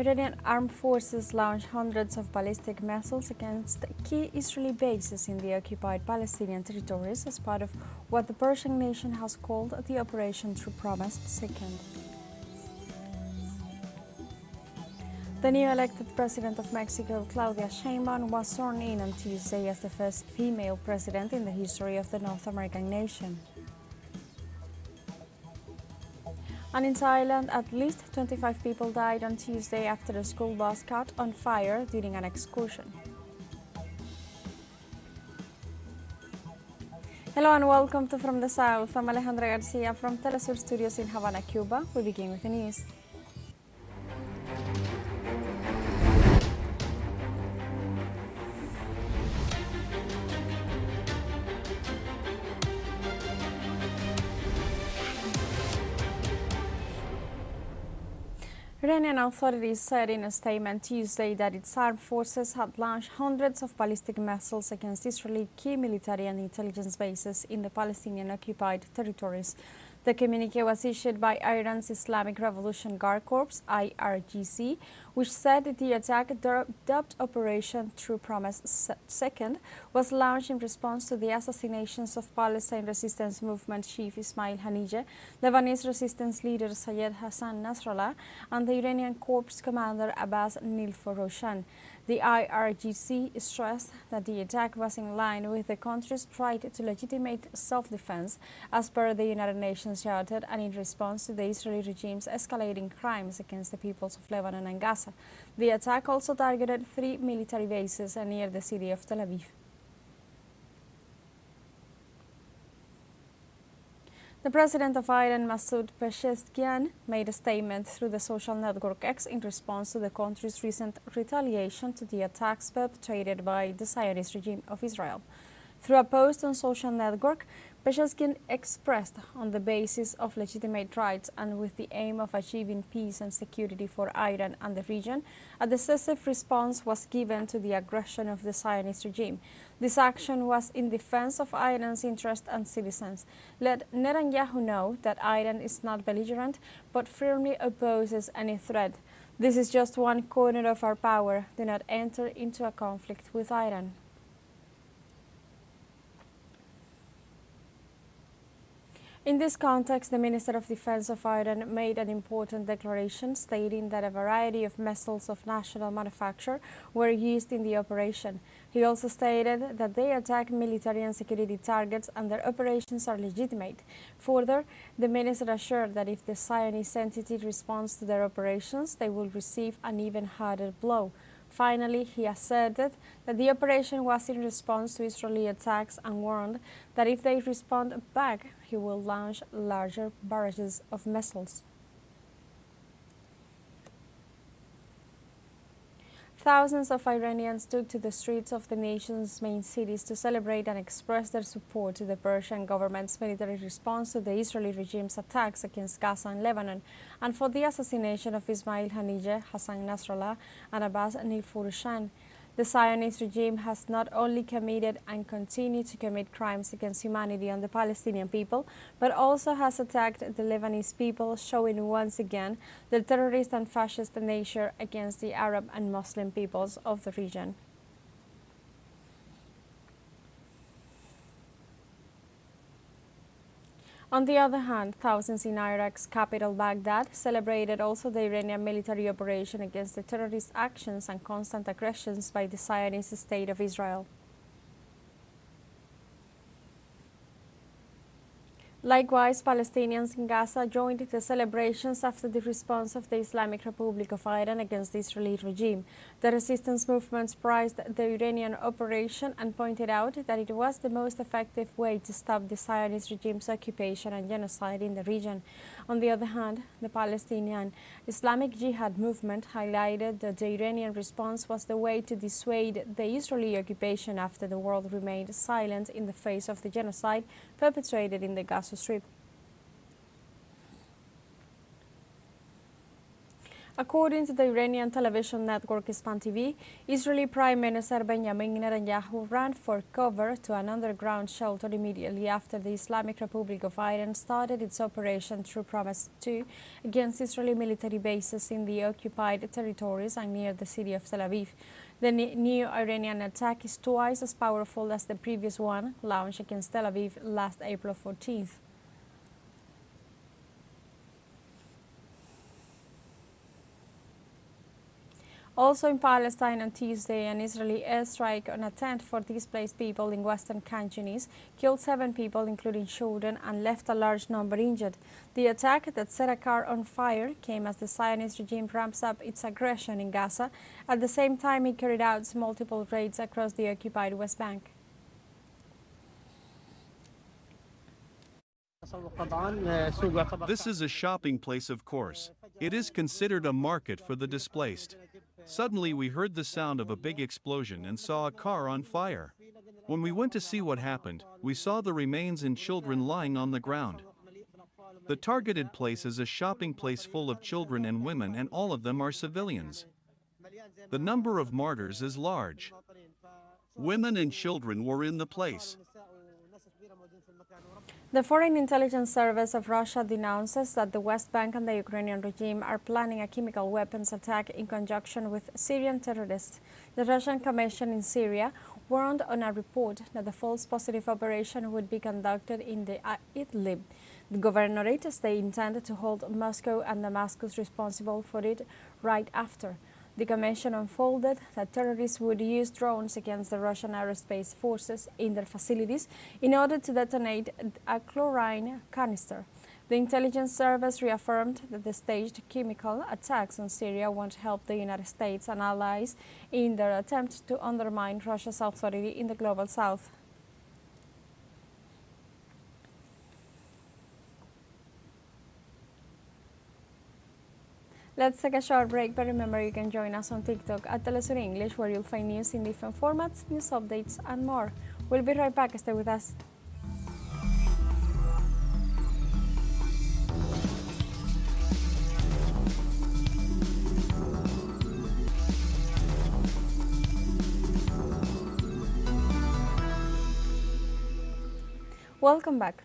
Iranian armed forces launched hundreds of ballistic missiles against key Israeli bases in the occupied Palestinian territories as part of what the Persian nation has called the Operation True Promise Second. The new elected president of Mexico, Claudia Sheinbaum, was sworn in on Tuesday as the first female president in the history of the North American nation. And in Thailand, at least 25 people died on Tuesday after a school bus caught on fire during an excursion. Hello and welcome to From the South. I'm Alejandra Garcia from TeleSUR studios in Havana, Cuba. We begin with the news. Iranian authorities said in a statement Tuesday that its armed forces had launched hundreds of ballistic missiles against Israeli key military and intelligence bases in the Palestinian-occupied territories. The communique was issued by Iran's Islamic Revolution Guard Corps, IRGC, which said the attack, dubbed Operation True Promise Second, was launched in response to the assassinations of Palestine Resistance Movement chief Ismail Haniyeh, Lebanese resistance leader Sayed Hassan Nasrallah, and the Iranian Corps commander Abbas Nilforoshan. The IRGC stressed that the attack was in line with the country's right to legitimate self-defense, as per the United Nations Charter, and in response to the Israeli regime's escalating crimes against the peoples of Lebanon and Gaza. The attack also targeted 3 military bases near the city of Tel Aviv. The president of Iran, Masoud Pezeshkian, made a statement through the social network X in response to the country's recent retaliation to the attacks perpetrated by the Zionist regime of Israel. Through a post on social network, Pezeshkian expressed, on the basis of legitimate rights and with the aim of achieving peace and security for Iran and the region, a decisive response was given to the aggression of the Zionist regime. This action was in defense of Iran's interests and citizens. Let Netanyahu know that Iran is not belligerent, but firmly opposes any threat. This is just one corner of our power. Do not enter into a conflict with Iran. In this context, the Minister of Defense of Iran made an important declaration stating that a variety of missiles of national manufacture were used in the operation. He also stated that they attack military and security targets and their operations are legitimate. Further, the minister assured that if the Zionist entity responds to their operations, they will receive an even harder blow. Finally, he asserted that the operation was in response to Israeli attacks and warned that if they respond back, he will launch larger barrages of missiles. Thousands of Iranians took to the streets of the nation's main cities to celebrate and express their support to the Persian government's military response to the Israeli regime's attacks against Gaza and Lebanon, and for the assassination of Ismail Haniyeh, Hassan Nasrallah, and Abbas Nilforoshan. The Zionist regime has not only committed and continued to commit crimes against humanity on the Palestinian people, but also has attacked the Lebanese people, showing once again the terrorist and fascist nature against the Arab and Muslim peoples of the region. On the other hand, thousands in Iraq's capital, Baghdad, celebrated also the Iranian military operation against the terrorist actions and constant aggressions by the Zionist state of Israel. Likewise, Palestinians in Gaza joined the celebrations after the response of the Islamic Republic of Iran against the Israeli regime. The resistance movements praised the Iranian operation and pointed out that it was the most effective way to stop the Zionist regime's occupation and genocide in the region. On the other hand, the Palestinian Islamic Jihad movement highlighted that the Iranian response was the way to dissuade the Israeli occupation after the world remained silent in the face of the genocide perpetrated in the Gaza Strip. According to the Iranian television network Ispan TV, Israeli Prime Minister Benjamin Netanyahu ran for cover to an underground shelter immediately after the Islamic Republic of Iran started its operation True Promise 2 against Israeli military bases in the occupied territories and near the city of Tel Aviv. The new Iranian attack is twice as powerful as the previous one, launched against Tel Aviv last April 14th. Also in Palestine on Tuesday, an Israeli airstrike on a tent for displaced people in western Khan Yunis killed 7 people, including children, and left a large number injured. The attack that set a car on fire came as the Zionist regime ramps up its aggression in Gaza. At the same time, it carried out multiple raids across the occupied West Bank. This is a shopping place, of course. It is considered a market for the displaced. Suddenly we heard the sound of a big explosion and saw a car on fire. When we went to see what happened, we saw the remains and children lying on the ground. The targeted place is a shopping place full of children and women, and all of them are civilians. The number of martyrs is large. Women and children were in the place. The Foreign Intelligence Service of Russia denounces that the West Bank and the Ukrainian regime are planning a chemical weapons attack in conjunction with Syrian terrorists. The Russian Commission in Syria warned on a report that the false positive operation would be conducted in the Idlib. The governorate says they intend to hold Moscow and Damascus responsible for it right after. The commission unfolded that terrorists would use drones against the Russian aerospace forces in their facilities in order to detonate a chlorine canister. The intelligence service reaffirmed that the staged chemical attacks on Syria won't help the United States and allies in their attempt to undermine Russia's authority in the global south. Let's take a short break, but remember you can join us on TikTok at TeleSUR English, where you'll find news in different formats, news updates, and more. We'll be right back. Stay with us. Welcome back.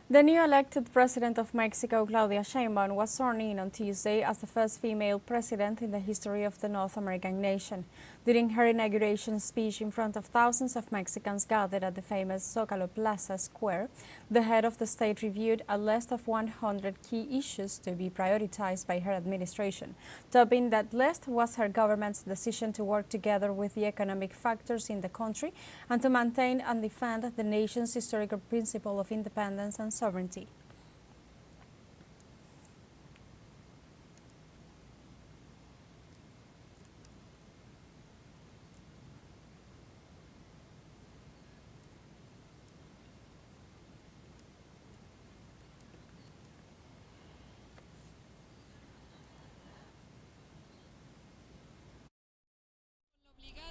The new elected president of Mexico, Claudia Sheinbaum, was sworn in on Tuesday as the first female president in the history of the North American nation. During her inauguration speech in front of thousands of Mexicans gathered at the famous Zócalo Plaza Square, the head of the state reviewed a list of 100 key issues to be prioritized by her administration. Topping that list was her government's decision to work together with the economic factors in the country and to maintain and defend the nation's historical principle of independence and sovereignty.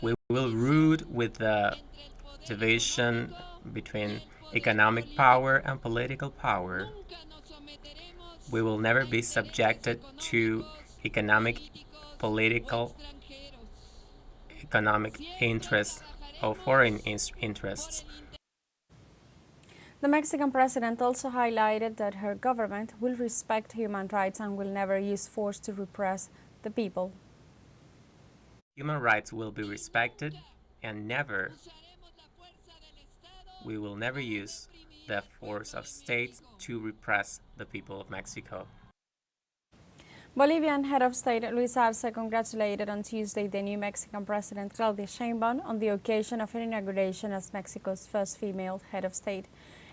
We will root with the division between economic power and political power. We will never be subjected to economic interests or foreign interests. The Mexican president also highlighted that her government will respect human rights and will never use force to repress the people. Human rights will be respected, and we will never use the force of state to repress the people of Mexico. Bolivian head of state Luis Arce congratulated on Tuesday the new Mexican president Claudia Sheinbaum on the occasion of her inauguration as Mexico's first female head of state.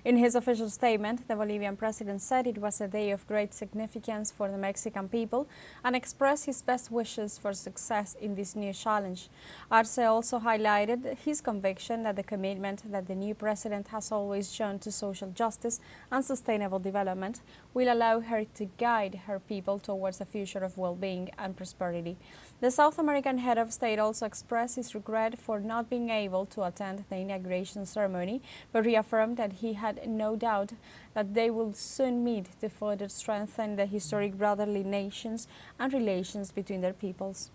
In his official statement, the Bolivian president said it was a day of great significance for the Mexican people and expressed his best wishes for success in this new challenge. Arce also highlighted his conviction that the commitment that the new president has always shown to social justice and sustainable development will allow her to guide her people towards a future of well-being and prosperity. The South American head of state also expressed his regret for not being able to attend the inauguration ceremony, but reaffirmed that he had had no doubt that they will soon meet to further strengthen the historic brotherly nations and relations between their peoples.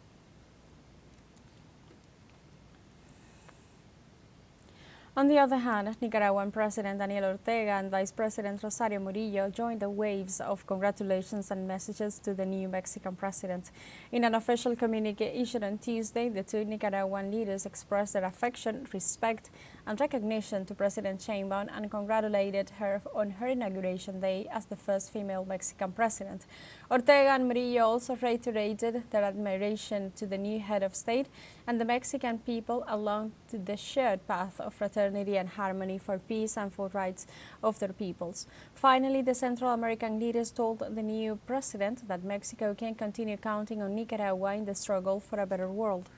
On the other hand, Nicaraguan President Daniel Ortega and Vice President Rosario Murillo joined the waves of congratulations and messages to the new Mexican president. In an official communique issued on Tuesday, the two Nicaraguan leaders expressed their affection, respect, and recognition to President Sheinbaum and congratulated her on her inauguration day as the first female Mexican president. Ortega and Murillo also reiterated their admiration to the new head of state and the Mexican people along to the shared path of fraternity and harmony for peace and for rights of their peoples. Finally, the Central American leaders told the new president that Mexico can continue counting on Nicaragua in the struggle for a better world.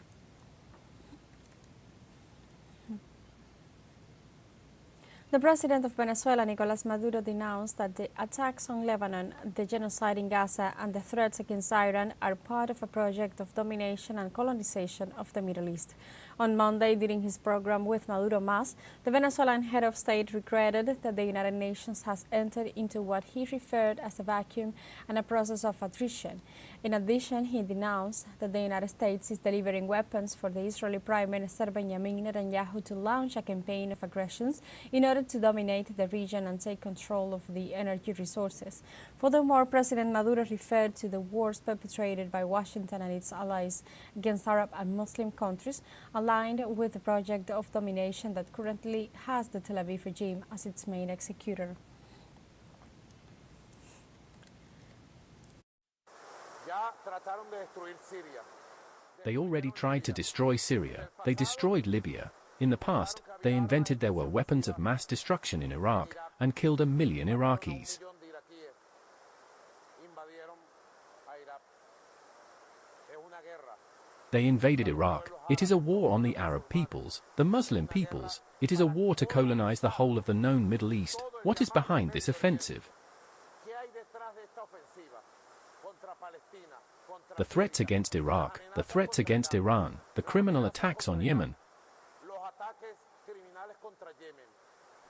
The president of Venezuela, Nicolás Maduro, denounced that the attacks on Lebanon, the genocide in Gaza, and the threats against Iran are part of a project of domination and colonization of the Middle East. On Monday, during his program with Maduro Más, the Venezuelan head of state regretted that the United Nations has entered into what he referred as a vacuum and a process of attrition. In addition, he denounced that the United States is delivering weapons for the Israeli Prime Minister Benjamin Netanyahu to launch a campaign of aggressions in order to dominate the region and take control of the energy resources. Furthermore, President Maduro referred to the wars perpetrated by Washington and its allies against Arab and Muslim countries, aligned with the project of domination that currently has the Tel Aviv regime as its main executor. They already tried to destroy Syria. They destroyed Libya. In the past, they invented there were weapons of mass destruction in Iraq and killed 1 million Iraqis. They invaded Iraq. It is a war on the Arab peoples, the Muslim peoples. It is a war to colonize the whole of the known Middle East. What is behind this offensive? The threats against Iraq, the threats against Iran, the criminal attacks on Yemen,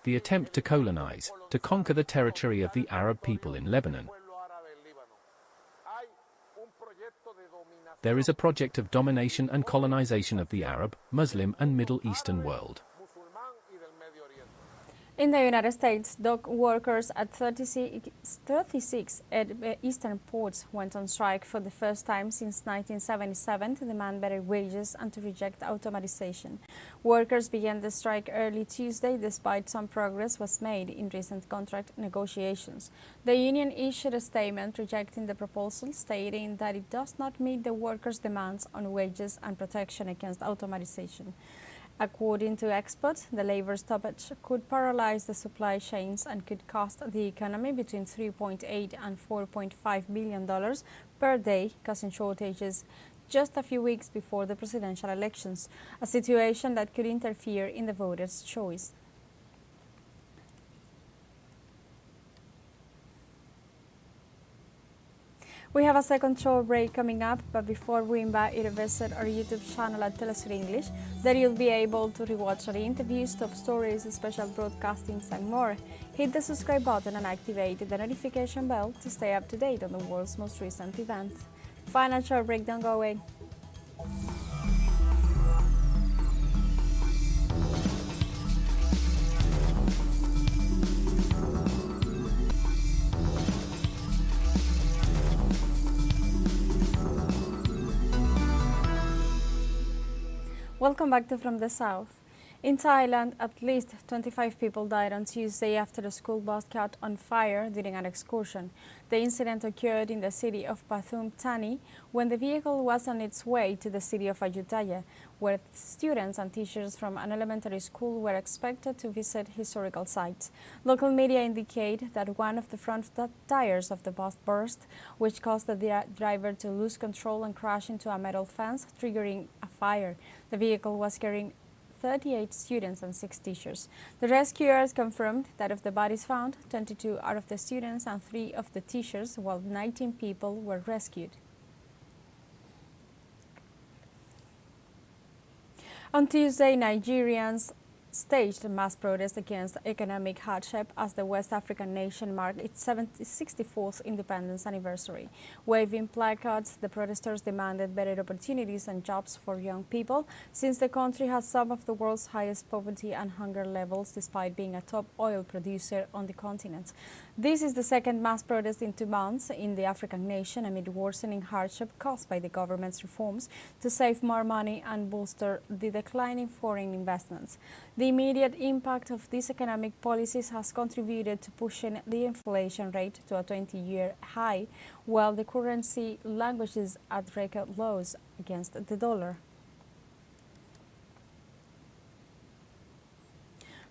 the attempt to colonize, to conquer the territory of the Arab people in Lebanon. There is a project of domination and colonization of the Arab, Muslim, and Middle Eastern world. In the United States, dock workers at 36 eastern ports went on strike for the first time since 1977 to demand better wages and to reject automatization. Workers began the strike early Tuesday despite some progress was made in recent contract negotiations. The union issued a statement rejecting the proposal, stating that it does not meet the workers' demands on wages and protection against automatization. According to experts, the labor stoppage could paralyze the supply chains and could cost the economy between $3.8 and $4.5 billion per day, causing shortages just a few weeks before the presidential elections, a situation that could interfere in the voters' choice. We have a second short break coming up, but before we invite you to visit our YouTube channel at TeleSUR English, there you'll be able to rewatch our interviews, top stories, special broadcastings and more. Hit the subscribe button and activate the notification bell to stay up to date on the world's most recent events. Final short break, don't go away. Welcome back to From the South. In Thailand, at least 25 people died on Tuesday after a school bus caught on fire during an excursion. The incident occurred in the city of Pathum Thani when the vehicle was on its way to the city of Ayutthaya, where students and teachers from an elementary school were expected to visit historical sites. Local media indicate that one of the front tires of the bus burst, which caused the driver to lose control and crash into a metal fence, triggering a fire. The vehicle was carrying 38 students and 6 teachers. The rescuers confirmed that of the bodies found, 22 out of the students and 3 of the teachers, while 19 people were rescued. On Tuesday, Nigerians staged a mass protest against economic hardship as the West African nation marked its 64th independence anniversary. Waving placards, the protesters demanded better opportunities and jobs for young people, since the country has some of the world's highest poverty and hunger levels despite being a top oil producer on the continent. This is the second mass protest in 2 months in the African nation amid worsening hardship caused by the government's reforms to save more money and bolster the declining foreign investments. The immediate impact of these economic policies has contributed to pushing the inflation rate to a 20-year high, while the currency languishes at record lows against the dollar.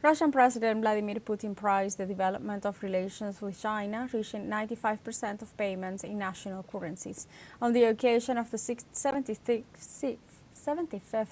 Russian President Vladimir Putin praised the development of relations with China, reaching 95% of payments in national currencies. On the occasion of the 75th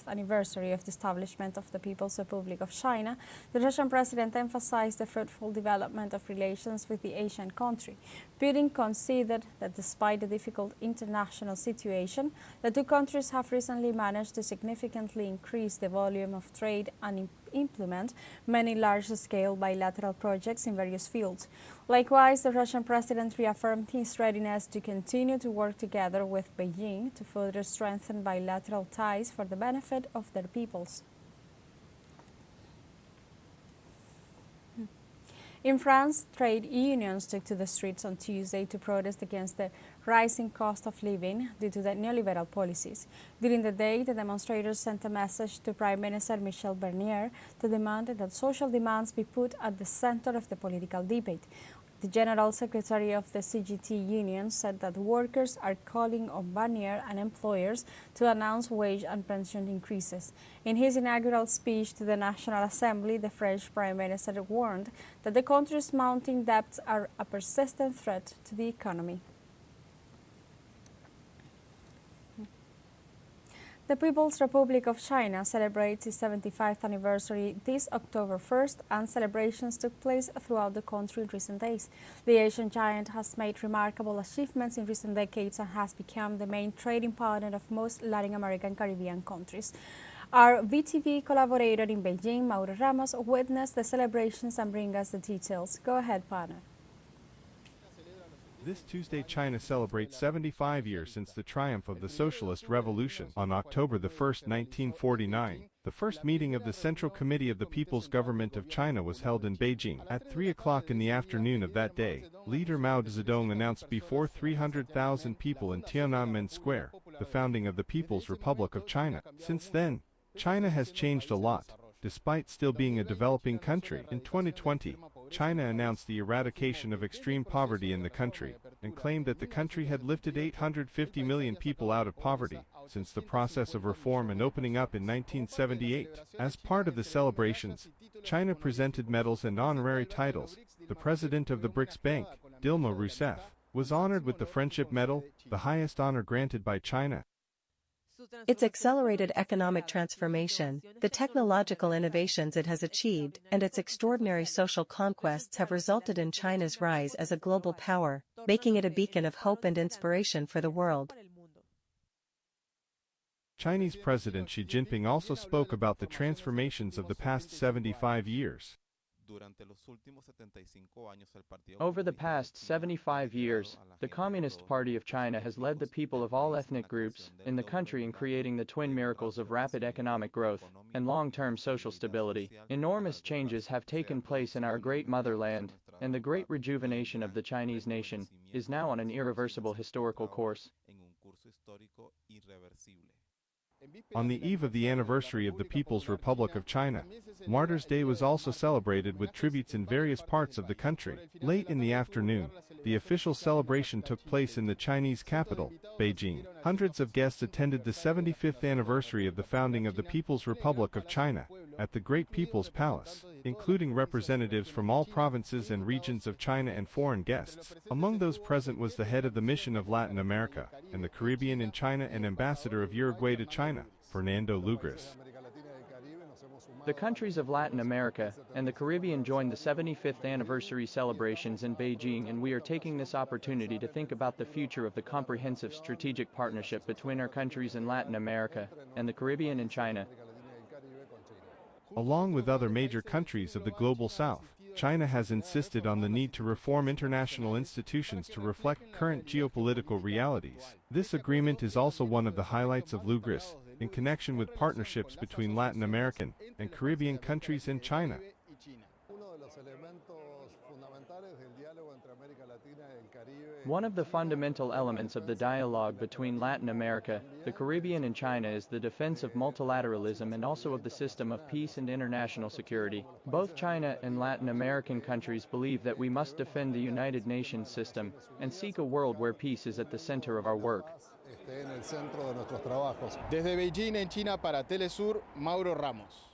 anniversary of the establishment of the People's Republic of China, the Russian president emphasized the fruitful development of relations with the Asian country. Putin considered that despite the difficult international situation, the two countries have recently managed to significantly increase the volume of trade and implement many large-scale bilateral projects in various fields. Likewise, the Russian president reaffirmed his readiness to continue to work together with Beijing to further strengthen bilateral ties for the benefit of their peoples. In France, trade unions took to the streets on Tuesday to protest against the rising cost of living due to the neoliberal policies. During the day, the demonstrators sent a message to Prime Minister Michel Barnier to demand that social demands be put at the center of the political debate. The General Secretary of the CGT union said that workers are calling on Barnier and employers to announce wage and pension increases. In his inaugural speech to the National Assembly, the French Prime Minister warned that the country's mounting debts are a persistent threat to the economy. The People's Republic of China celebrates its 75th anniversary this October 1st, and celebrations took place throughout the country in recent days. The Asian giant has made remarkable achievements in recent decades and has become the main trading partner of most Latin American Caribbean countries. Our VTV collaborator in Beijing, Mauro Ramos, witnessed the celebrations and brings us the details. Go ahead, partner. This Tuesday, China celebrates 75 years since the triumph of the Socialist Revolution. On October 1, 1949, the first meeting of the Central Committee of the People's Government of China was held in Beijing. At 3 o'clock in the afternoon of that day, leader Mao Zedong announced before 300,000 people in Tiananmen Square the founding of the People's Republic of China. Since then, China has changed a lot, despite still being a developing country. In 2020, China announced the eradication of extreme poverty in the country and claimed that the country had lifted 850 million people out of poverty since the process of reform and opening up in 1978. As part of the celebrations, China presented medals and honorary titles. The president of the BRICS Bank, Dilma Rousseff, was honored with the Friendship Medal, the highest honor granted by China. Its accelerated economic transformation, the technological innovations it has achieved, and its extraordinary social conquests have resulted in China's rise as a global power, making it a beacon of hope and inspiration for the world. Chinese President Xi Jinping also spoke about the transformations of the past 75 years. Over the past 75 years, the Communist Party of China has led the people of all ethnic groups in the country in creating the twin miracles of rapid economic growth and long-term social stability. Enormous changes have taken place in our great motherland, and the great rejuvenation of the Chinese nation is now on an irreversible historical course. On the eve of the anniversary of the People's Republic of China, Martyrs' Day was also celebrated with tributes in various parts of the country. Late in the afternoon, the official celebration took place in the Chinese capital, Beijing. Hundreds of guests attended the 75th anniversary of the founding of the People's Republic of China at the Great People's Palace, including representatives from all provinces and regions of China and foreign guests. Among those present was the head of the Mission of Latin America and the Caribbean in China and Ambassador of Uruguay to China, Fernando Lugris. The countries of Latin America and the Caribbean joined the 75th anniversary celebrations in Beijing, and we are taking this opportunity to think about the future of the comprehensive strategic partnership between our countries in Latin America and the Caribbean and China. Along with other major countries of the global south, China has insisted on the need to reform international institutions to reflect current geopolitical realities. This agreement is also one of the highlights of Lugris, in connection with partnerships between Latin American and Caribbean countries and China. One of the fundamental elements of the dialogue between Latin America, the Caribbean and China is the defense of multilateralism and also of the system of peace and international security. Both China and Latin American countries believe that we must defend the United Nations system and seek a world where peace is at the center of our work. Desde Beijing en China para TeleSUR, Mauro Ramos.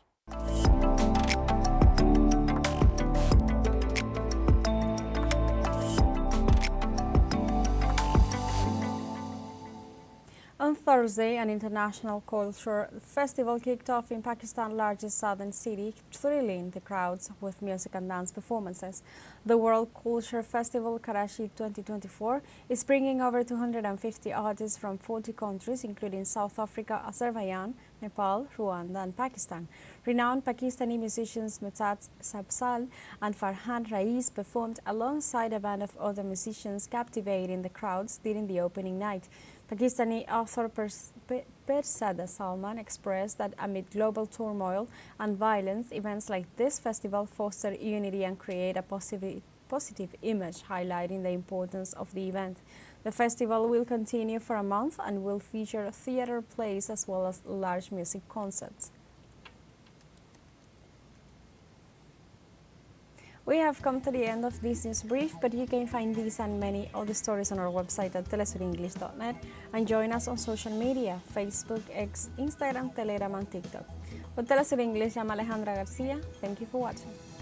On Thursday, an international culture festival kicked off in Pakistan's largest southern city, thrilling the crowds with music and dance performances. The World Culture Festival Karachi 2024 is bringing over 250 artists from 40 countries, including South Africa, Azerbaijan, Nepal, Rwanda, and Pakistan. Renowned Pakistani musicians Mutat Sabsal and Farhan Rais performed alongside a band of other musicians, captivating the crowds during the opening night. Pakistani author Persada Salman expressed that amid global turmoil and violence, events like this festival foster unity and create a positive image, highlighting the importance of the event. The festival will continue for a month and will feature theater plays as well as large music concerts. We have come to the end of this news brief, but you can find these and many other stories on our website at telesurenglish.net and join us on social media, Facebook, X, Instagram, Telegram, and TikTok. With TeleSUR English, I'm Alejandra Garcia. Thank you for watching.